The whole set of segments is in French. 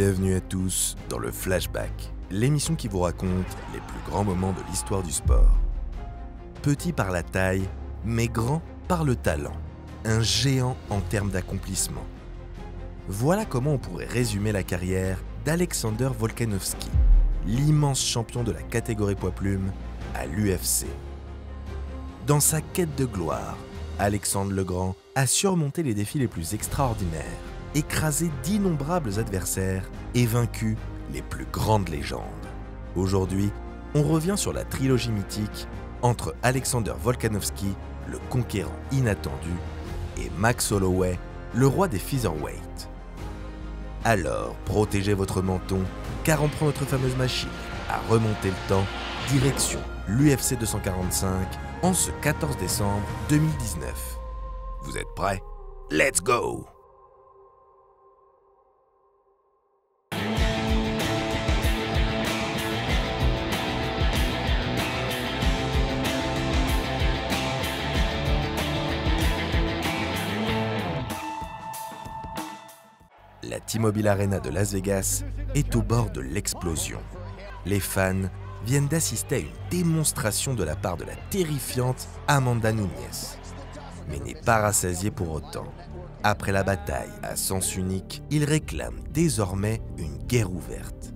Bienvenue à tous dans le Flashback, l'émission qui vous raconte les plus grands moments de l'histoire du sport. Petit par la taille, mais grand par le talent. Un géant en termes d'accomplissement. Voilà comment on pourrait résumer la carrière d'Alexander Volkanovski, l'immense champion de la catégorie poids-plume à l'UFC. Dans sa quête de gloire, Alexandre le Grand a surmonté les défis les plus extraordinaires, écrasé d'innombrables adversaires et vaincu les plus grandes légendes. Aujourd'hui, on revient sur la trilogie mythique entre Alexander Volkanovski, le conquérant inattendu, et Max Holloway, le roi des featherweight. Alors, protégez votre menton, car on prend notre fameuse machine à remonter le temps, direction l'UFC 245 en ce 14 décembre 2019. Vous êtes prêts? Let's go! La T-Mobile Arena de Las Vegas est au bord de l'explosion. Les fans viennent d'assister à une démonstration de la part de la terrifiante Amanda Nunes. Mais n'est pas rassasié pour autant. Après la bataille à sens unique, il réclame désormais une guerre ouverte.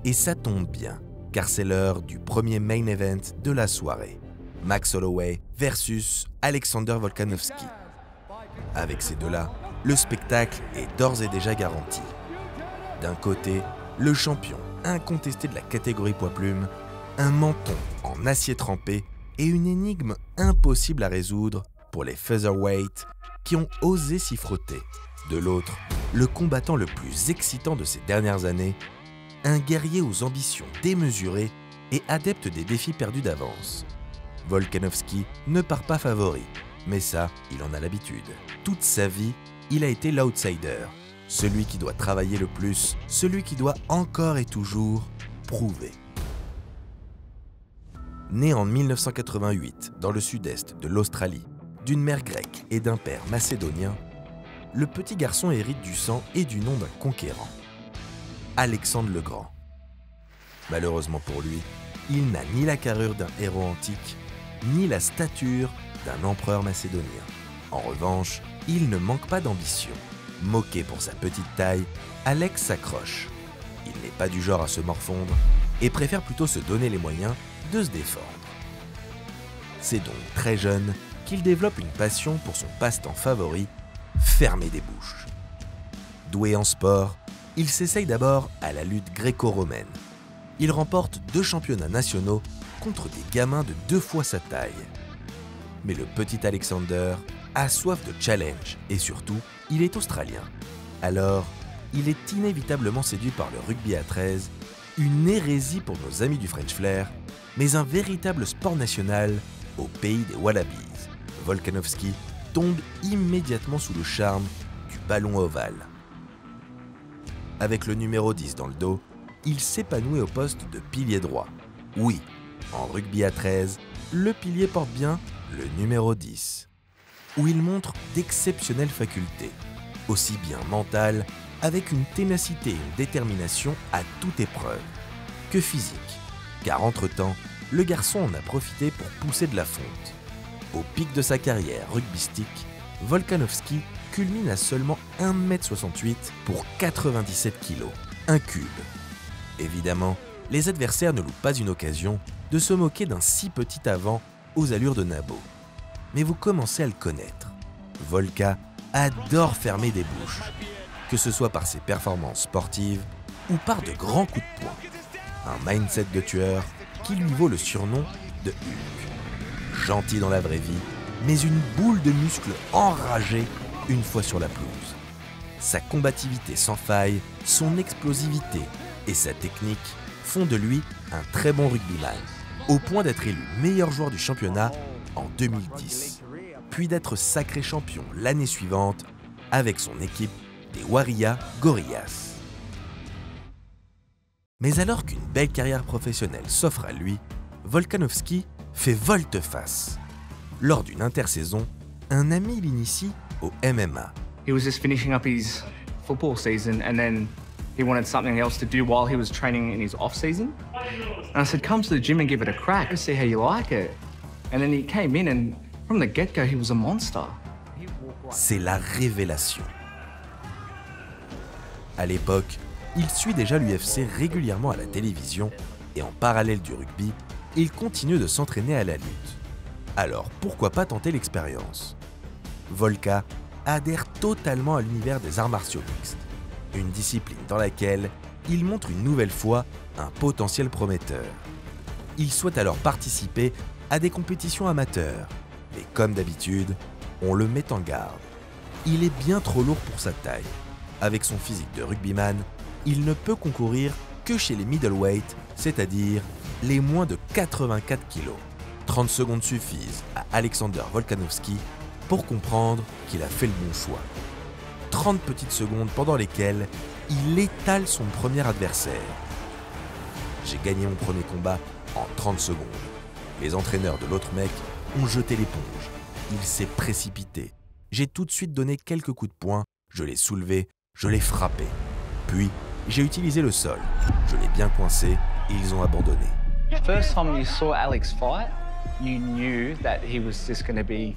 Et ça tombe bien, car c'est l'heure du premier main event de la soirée. Max Holloway versus Alexander Volkanovski. Avec ces deux-là, le spectacle est d'ores et déjà garanti. D'un côté, le champion incontesté de la catégorie poids-plume, un menton en acier trempé et une énigme impossible à résoudre pour les featherweight qui ont osé s'y frotter. De l'autre, le combattant le plus excitant de ces dernières années, un guerrier aux ambitions démesurées et adepte des défis perdus d'avance. Volkanovski ne part pas favori, mais ça, il en a l'habitude. Toute sa vie, il a été l'outsider, celui qui doit travailler le plus, celui qui doit encore et toujours prouver. Né en 1988 dans le sud-est de l'Australie, d'une mère grecque et d'un père macédonien, le petit garçon hérite du sang et du nom d'un conquérant, Alexandre le Grand. Malheureusement pour lui, il n'a ni la carrure d'un héros antique, ni la stature d'un empereur macédonien. En revanche, il ne manque pas d'ambition. Moqué pour sa petite taille, Alex s'accroche. Il n'est pas du genre à se morfondre et préfère plutôt se donner les moyens de se défendre. C'est donc très jeune qu'il développe une passion pour son passe-temps favori, fermer des bouches. Doué en sport, il s'essaye d'abord à la lutte gréco-romaine. Il remporte 2 championnats nationaux contre des gamins de 2 fois sa taille. Mais le petit Alexander a soif de challenge et surtout, il est australien. Alors, il est inévitablement séduit par le rugby à 13, une hérésie pour nos amis du French Flair, mais un véritable sport national au pays des Wallabies. Volkanovski tombe immédiatement sous le charme du ballon ovale. Avec le numéro 10 dans le dos, il s'épanouit au poste de pilier droit. Oui, en rugby à 13, le pilier porte bien le numéro 10, où il montre d'exceptionnelles facultés, aussi bien mentales, avec une ténacité et une détermination à toute épreuve, que physique, car entre-temps, le garçon en a profité pour pousser de la fonte. Au pic de sa carrière rugbystique, Volkanovski culmine à seulement 1m68 pour 97 kg, un cube. Évidemment, les adversaires ne loupent pas une occasion de se moquer d'un si petit avant aux allures de Nabo. Mais vous commencez à le connaître. Volka adore fermer des bouches, que ce soit par ses performances sportives ou par de grands coups de poing. Un mindset de tueur qui lui vaut le surnom de Hulk. Gentil dans la vraie vie, mais une boule de muscles enragés une fois sur la pelouse. Sa combativité sans faille, son explosivité et sa technique font de lui un très bon rugbyman, au point d'être élu meilleur joueur du championnat en 2010, puis d'être sacré champion l'année suivante avec son équipe des Warrior Gorillas. Mais alors qu'une belle carrière professionnelle s'offre à lui, Volkanovski fait volte-face. Lors d'une intersaison, un ami l'initie au MMA. He was just finishing up his football season and then he wanted something else to do while he was training in his off season. And I said, come to the gym and give it a crack and see how you like it. And then he came in and from the get-go, he was a monster. C'est la révélation. À l'époque, il suit déjà l'UFC régulièrement à la télévision et en parallèle du rugby, il continue de s'entraîner à la lutte. Alors pourquoi pas tenter l'expérience? Volka adhère totalement à l'univers des arts martiaux mixtes, une discipline dans laquelle il montre une nouvelle fois un potentiel prometteur. Il souhaite alors participer à des compétitions amateurs, mais comme d'habitude, on le met en garde. Il est bien trop lourd pour sa taille. Avec son physique de rugbyman, il ne peut concourir que chez les middleweight, c'est-à-dire les moins de 84 kg. 30 secondes suffisent à Alexander Volkanovski pour comprendre qu'il a fait le bon choix. 30 petites secondes pendant lesquelles il étale son premier adversaire. J'ai gagné mon premier combat en 30 secondes. Les entraîneurs de l'autre mec ont jeté l'éponge. Il s'est précipité. J'ai tout de suite donné quelques coups de poing, je l'ai soulevé, je l'ai frappé. Puis, j'ai utilisé le sol. Je l'ai bien coincé et ils ont abandonné. First time you saw Alex fight, you knew that he was just going to be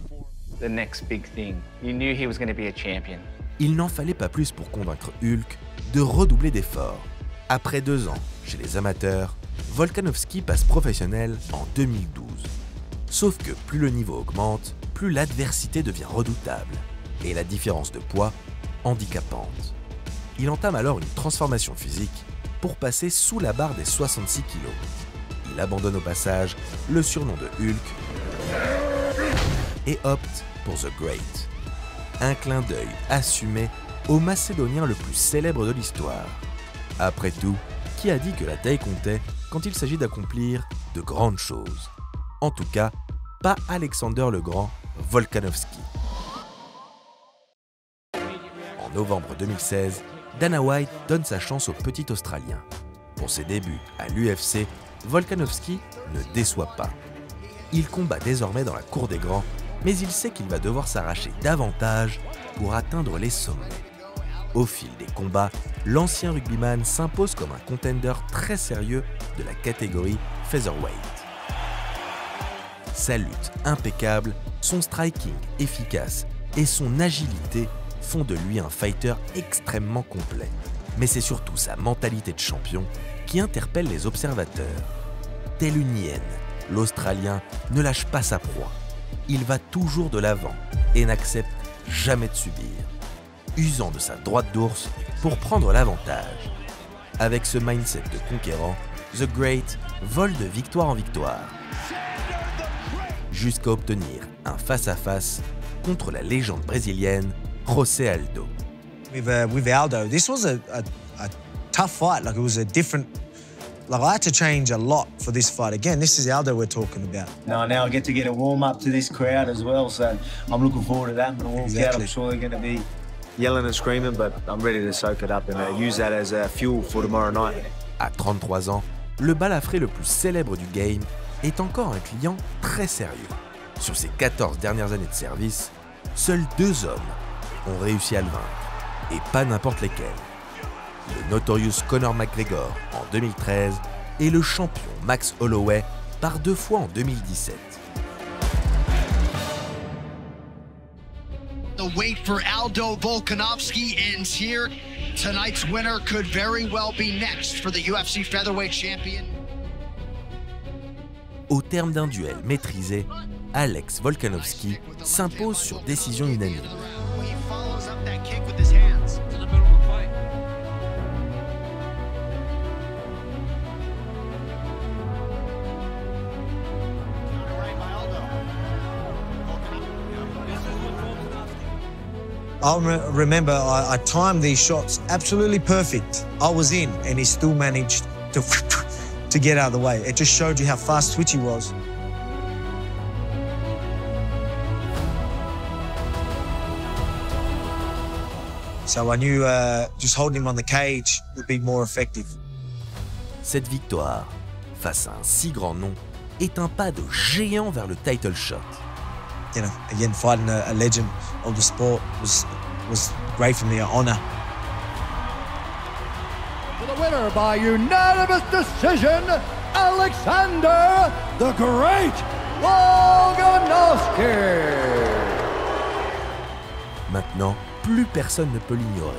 the next big thing. You knew he was going to be a champion. Il n'en fallait pas plus pour convaincre Hulk de redoubler d'efforts. Après 2 ans chez les amateurs, Volkanovski passe professionnel en 2012. Sauf que plus le niveau augmente, plus l'adversité devient redoutable et la différence de poids handicapante. Il entame alors une transformation physique pour passer sous la barre des 66 kg. Il abandonne au passage le surnom de Hulk et opte pour The Great. Un clin d'œil assumé au Macédonien le plus célèbre de l'histoire. Après tout, qui a dit que la taille comptait quand il s'agit d'accomplir de grandes choses? En tout cas, pas Alexander le Grand Volkanovski. En novembre 2016, Dana White donne sa chance au petit Australien. Pour ses débuts à l'UFC, Volkanovski ne déçoit pas. Il combat désormais dans la cour des grands, mais il sait qu'il va devoir s'arracher davantage pour atteindre les sommets. Au fil des combats, l'ancien rugbyman s'impose comme un contender très sérieux de la catégorie featherweight. Sa lutte impeccable, son striking efficace et son agilité font de lui un fighter extrêmement complet. Mais c'est surtout sa mentalité de champion qui interpelle les observateurs. Tel une hyène, l'Australien ne lâche pas sa proie. Il va toujours de l'avant et n'accepte jamais de subir, usant de sa droite d'ours pour prendre l'avantage. Avec ce mindset de conquérant, The Great vole de victoire en victoire, jusqu'à obtenir un face-à-face contre la légende brésilienne José Aldo. With Aldo, this was a tough fight. Like, it was a different. Like, I had to change a lot for this fight. Again, this is Aldo we're talking about. Now I get to get a warm up to this crowd as well, so I'm looking forward to that. When I walk out, I'm sure they're going to be yelling and screaming, but I'm ready to soak it up and use that as fuel for tomorrow night. À 33 ans, le balafré le plus célèbre du game est encore un client très sérieux. Sur ses 14 dernières années de service, seuls 2 hommes ont réussi à le vaincre, et pas n'importe lesquels. Le Notorious Conor McGregor en 2013 et le champion Max Holloway par 2 fois en 2017. The wait for Aldo Volkanovski ends here. Tonight's winner could very well be next for the UFC featherweight champion. Au terme d'un duel maîtrisé, Alex Volkanovski s'impose sur décision unanime. I remember I timed these shots absolutely perfect. I was in, and he still managed to get out of the way. It just showed you how fast twitch he was. So I knew just holding him on the cage would be more effective. Cette victoire, face à un si grand nom, est un pas de géant vers le title shot. You know, again, fighting a legend of the sport was great for me, an honor. winner by unanimous decision, Alexander the Great Volkanovski. Maintenant, plus personne ne peut l'ignorer.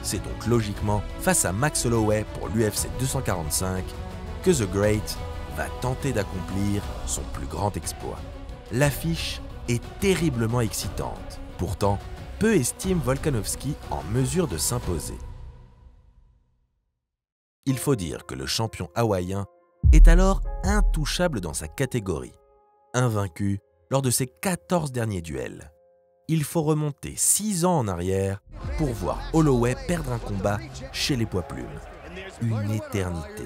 C'est donc logiquement face à Max Holloway pour l'UFC 245 que The Great va tenter d'accomplir son plus grand exploit. L'affiche est terriblement excitante. Pourtant, peu estiment Volkanovski en mesure de s'imposer. Il faut dire que le champion hawaïen est alors intouchable dans sa catégorie, invaincu lors de ses 14 derniers duels. Il faut remonter 6 ans en arrière pour voir Holloway perdre un combat chez les poids plumes. Une éternité.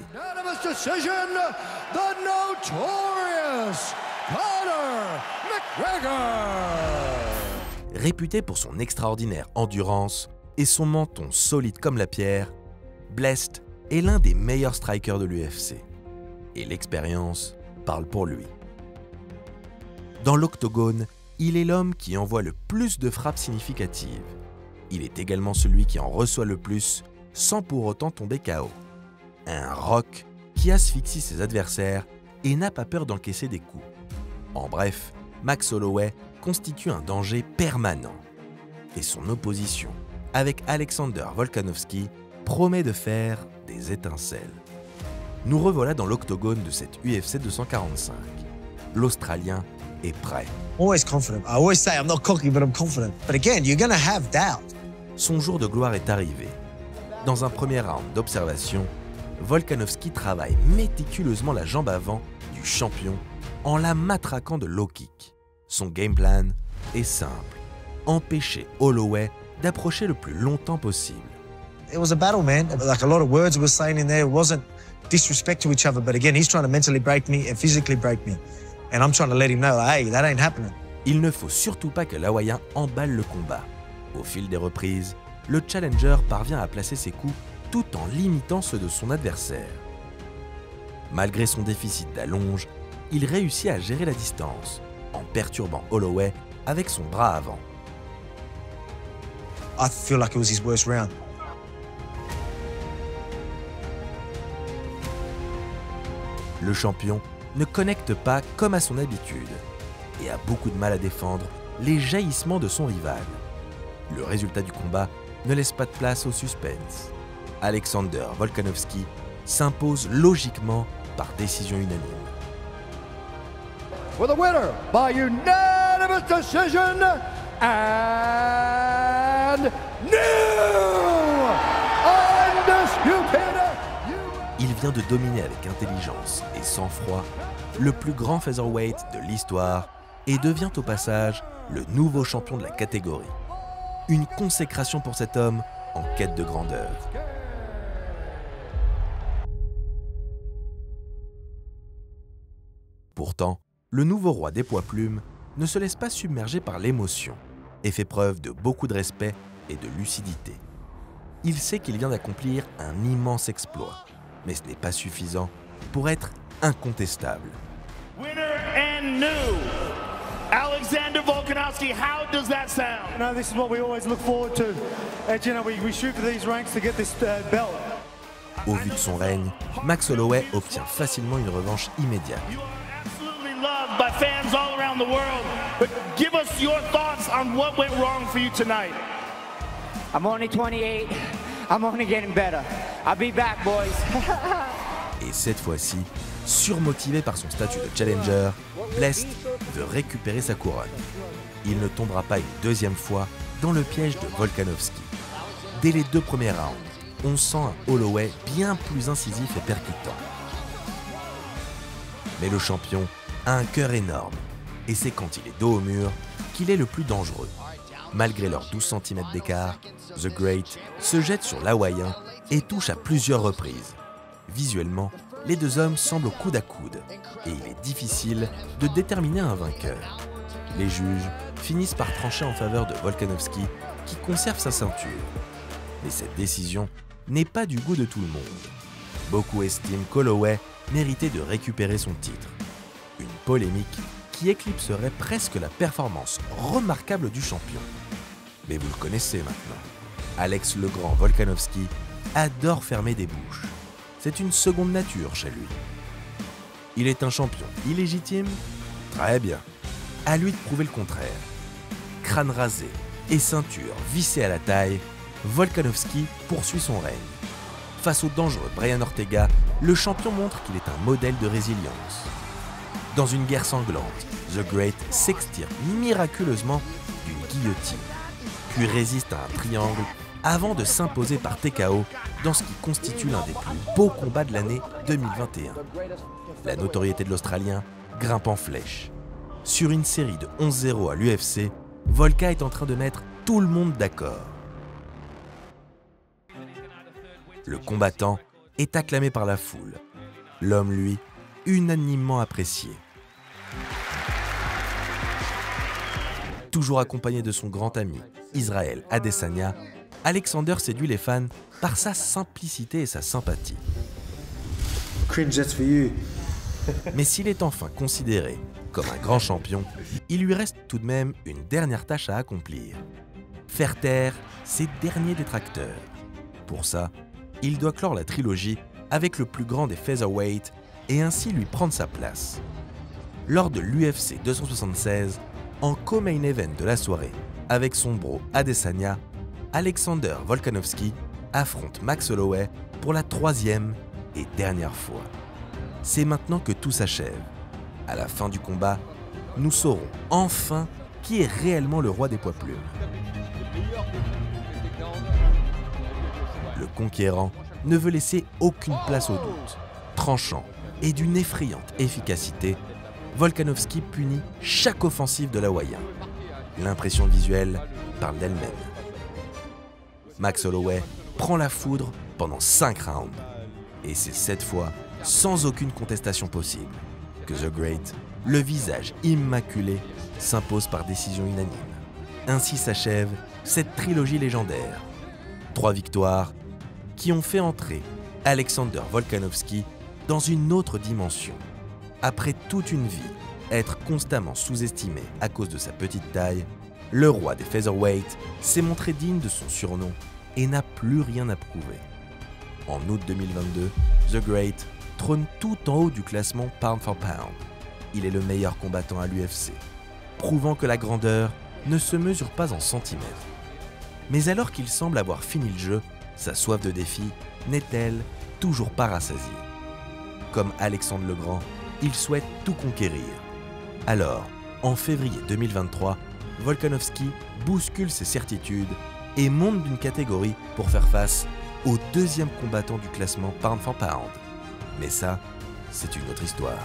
Réputé pour son extraordinaire endurance et son menton solide comme la pierre, Blessed est l'un des meilleurs strikers de l'UFC. Et l'expérience parle pour lui. Dans l'octogone, il est l'homme qui envoie le plus de frappes significatives. Il est également celui qui en reçoit le plus sans pour autant tomber KO. Un roc qui asphyxie ses adversaires et n'a pas peur d'encaisser des coups. En bref, Max Holloway constitue un danger permanent. Et son opposition avec Alexander Volkanovski promet de faire des étincelles. Nous revoilà dans l'octogone de cette UFC 245. L'Australien est prêt. Always confident. I always say I'm not cocky, but I'm confident. But again, you're gonna have doubt. Son jour de gloire est arrivé. Dans un premier round d'observation, Volkanovski travaille méticuleusement la jambe avant du champion en la matraquant de low kick. Son game plan est simple, empêcher Holloway d'approcher le plus longtemps possible. It was a battle, man. Like a lot of words we were saying in there, it wasn't disrespect to each other, but again, he's trying to mentally break me and physically break me. And I'm trying to let him know, hey, that ain't happening. Il ne faut surtout pas que l'Hawaïen emballe le combat. Au fil des reprises, le challenger parvient à placer ses coups tout en limitant ceux de son adversaire. Malgré son déficit d'allonge, il réussit à gérer la distance en perturbant Holloway avec son bras avant. I feel like it was his worst round. Le champion ne connecte pas comme à son habitude et a beaucoup de mal à défendre les jaillissements de son rival. Le résultat du combat ne laisse pas de place au suspense. Alexander Volkanovski s'impose logiquement par décision unanime. For the winner by unanimous decision and new undisputed. Il vient de dominer avec intelligence et sang-froid le plus grand featherweight de l'histoire et devient au passage le nouveau champion de la catégorie. Une consécration pour cet homme en quête de grandeur. Pourtant, le nouveau roi des poids plumes ne se laisse pas submerger par l'émotion et fait preuve de beaucoup de respect et de lucidité. Il sait qu'il vient d'accomplir un immense exploit, mais ce n'est pas suffisant pour être incontestable. Winner and new, Alexander Volkanovski. How does that sound? You know, this is what we always look forward to. You know, we shoot for these ranks to get this belt. Au vu de son règne, Max Holloway obtient facilement une revanche immédiate. You are absolutely loved by fans all around the world, but give us your thoughts on what went wrong for you tonight. I'm only 28. I'm only getting better. I'll be back, boys. Et cette fois-ci, surmotivé par son statut de challenger, Blessed veut récupérer sa couronne. Il ne tombera pas une deuxième fois dans le piège de Volkanovski. Dès les 2 premiers rounds, on sent un Holloway bien plus incisif et percutant. Mais le champion a un cœur énorme, et c'est quand il est dos au mur qu'il est le plus dangereux. Malgré leurs 12 cm d'écart, The Great se jette sur l'Hawaïen et touche à plusieurs reprises. Visuellement, les deux hommes semblent au coude à coude, et il est difficile de déterminer un vainqueur. Les juges finissent par trancher en faveur de Volkanovski, qui conserve sa ceinture. Mais cette décision n'est pas du goût de tout le monde. Beaucoup estiment qu'Holloway méritait de récupérer son titre. Une polémique qui éclipserait presque la performance remarquable du champion. Mais vous le connaissez maintenant. Alex le Grand Volkanovski adore fermer des bouches. C'est une seconde nature chez lui. Il est un champion illégitime? Très bien. À lui de prouver le contraire. Crâne rasé et ceinture vissée à la taille, Volkanovski poursuit son règne. Face au dangereux Brian Ortega, le champion montre qu'il est un modèle de résilience. Dans une guerre sanglante, The Great s'extirpe miraculeusement d'une guillotine, puis résiste à un triangle avant de s'imposer par TKO dans ce qui constitue l'un des plus beaux combats de l'année 2021. La notoriété de l'Australien grimpe en flèche. Sur une série de 11-0 à l'UFC, Volka est en train de mettre tout le monde d'accord. Le combattant est acclamé par la foule. L'homme, lui, unanimement apprécié. Toujours accompagné de son grand ami, Israel Adesanya, Alexander séduit les fans par sa simplicité et sa sympathie. Cringe, that's for you. Mais s'il est enfin considéré comme un grand champion, il lui reste tout de même une dernière tâche à accomplir. Faire taire ses derniers détracteurs. Pour ça, il doit clore la trilogie avec le plus grand des featherweights et ainsi lui prendre sa place. Lors de l'UFC 276, en co-main event de la soirée, avec son bro Adesanya, Alexander Volkanovski affronte Max Holloway pour la 3e et dernière fois. C'est maintenant que tout s'achève. À la fin du combat, nous saurons enfin qui est réellement le roi des poids plumes. Le conquérant ne veut laisser aucune place au doute. Tranchant et d'une effrayante efficacité, Volkanovski punit chaque offensive de l'Hawaïen. L'impression visuelle parle d'elle-même. Max Holloway prend la foudre pendant 5 rounds. Et c'est cette fois, sans aucune contestation possible, que The Great, le visage immaculé, s'impose par décision unanime. Ainsi s'achève cette trilogie légendaire. 3 victoires qui ont fait entrer Alexander Volkanovski dans une autre dimension. Après toute une vie, être constamment sous-estimé à cause de sa petite taille, le roi des featherweights s'est montré digne de son surnom et n'a plus rien à prouver. En août 2022, The Great trône tout en haut du classement pound for pound. Il est le meilleur combattant à l'UFC, prouvant que la grandeur ne se mesure pas en centimètres. Mais alors qu'il semble avoir fini le jeu, sa soif de défi n'est-elle toujours pas rassasiée? Comme Alexandre le Grand, il souhaite tout conquérir. Alors, en février 2023, Volkanovski bouscule ses certitudes et monte d'une catégorie pour faire face au 2e combattant du classement pound for pound. Mais ça, c'est une autre histoire.